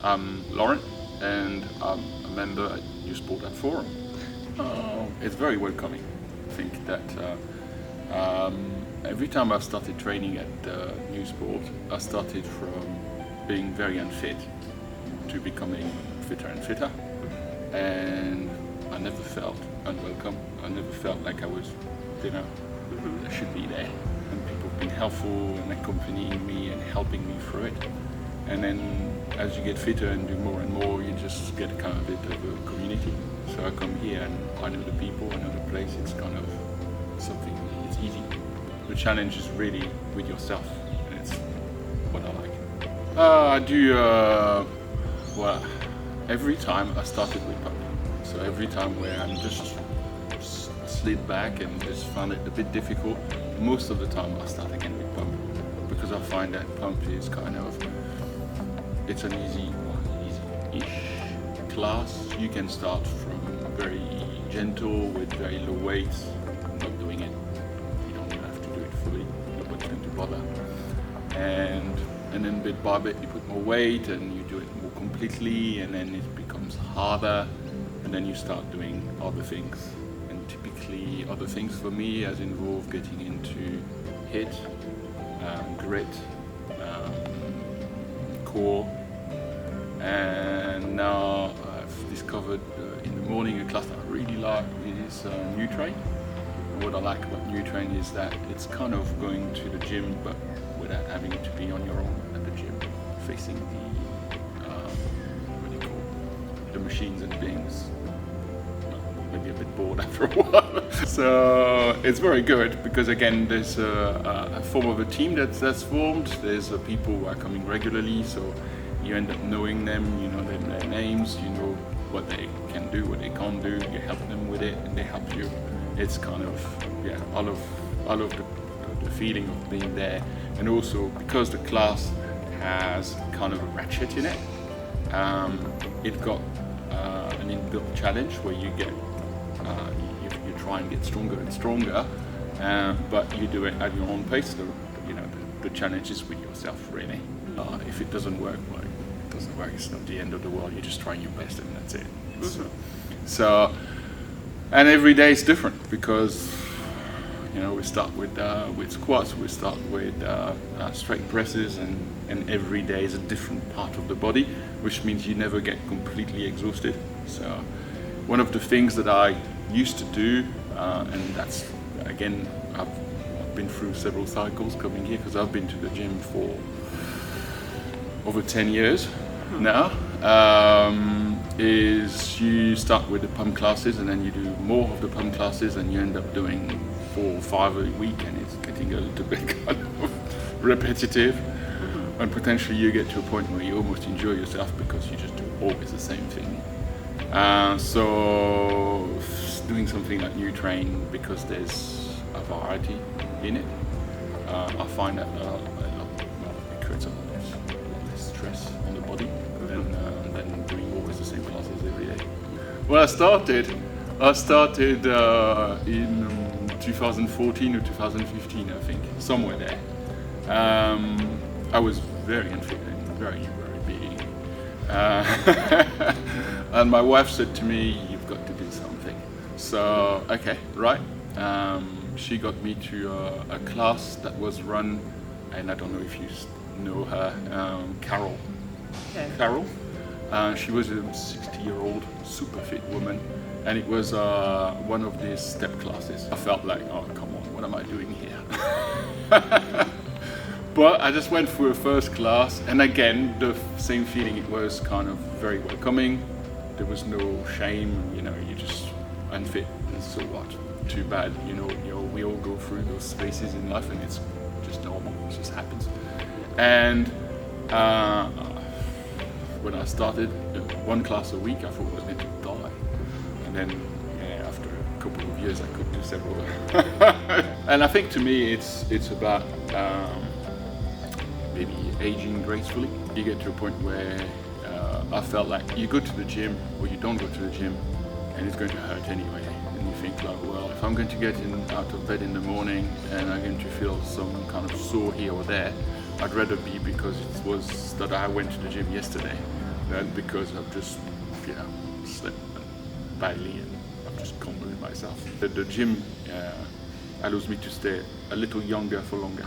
I'm Laurent, and I'm a member at NUsport at Forum. It's very welcoming. I think that every time I've started training at NUsport, I started from being very unfit to becoming fitter and fitter, and I never felt unwelcome. I never felt like I was, I should be there. And people have been helpful and accompanying me and helping me through it. And then as you get fitter and do more and more, you just get kind of a bit of a community. So I come here and I know the people, I know the place. It's kind of something, it's easy. The challenge is really with yourself, and it's what I like. I do, well, every time I started with pump. So every time where I'm just slid back and just found it a bit difficult, most of the time I start again with pump. Because I find that pump is kind of, it's an easy-ish class. You can start from very gentle with very low weights. I'm not doing it. You don't have to do it fully. Nobody's going to bother. And then bit by bit you put more weight and you do it more completely, and then it becomes harder, and then you start doing other things. And typically other things for me has involved getting into HIIT, grit, core, and now I've discovered in the morning a class that I really like is NUTrain. And what I like about NUTrain is that it's kind of going to the gym but without having to be on your own at the gym, facing the machines and beings. Maybe a bit bored after a while. So it's very good because again there's a form of a team that's formed. There's people who are coming regularly, so you end up knowing them, you know their names, you know what they can do, what they can't do, you help them with it and they help you. It's kind of, I love the feeling of being there. And also because the class has kind of a ratchet in it, it got an inbuilt challenge where you get you try and get stronger and stronger, but you do it at your own pace. So, the challenge is with yourself, really. If it doesn't work, well, it doesn't work. It's not the end of the world. You're just trying your best, and that's it. So, and every day is different because we start with squats, we start with straight presses, and every day is a different part of the body, which means you never get completely exhausted. So one of the things that I used to do, and that's, again, I've been through several cycles coming here because I've been to the gym for over 10 years now, is you start with the pump classes and then you do more of the pump classes and you end up doing 4 or 5 a week, and it's getting a little bit kind of repetitive. And potentially you get to a point where you almost enjoy yourself because you just do always the same thing. So doing something like NUTrain, because there's a variety in it, I find that it creates a lot less stress on the body than doing always the same classes every day. Well, I started in 2014 or 2015, I think, somewhere there. I was very unfit and very big. And my wife said to me, "You've got to do something." So, okay, right. She got me to a class that was run, and I don't know if you know her, Carol. Okay. Carol. She was a 60-year-old super fit woman, and it was one of these step classes. I felt like, oh, come on, what am I doing here? But I just went through a first class, and again, the same feeling. It was kind of very welcoming. There was no shame, you're just unfit, and so what? Too bad, we all go through those spaces in life, and it's just normal, it just happens. And when I started one class a week, I thought I was going to die. And then after a couple of years, I could do several. And I think to me, it's about maybe aging gracefully. You get to a point where I felt like you go to the gym or you don't go to the gym and it's going to hurt anyway. And you think like, well, if I'm going to get out of bed in the morning and I'm going to feel some kind of sore here or there, I'd rather be because it was that I went to the gym yesterday not because I've just, slept badly and I've just can't move myself. The gym allows me to stay a little younger for longer.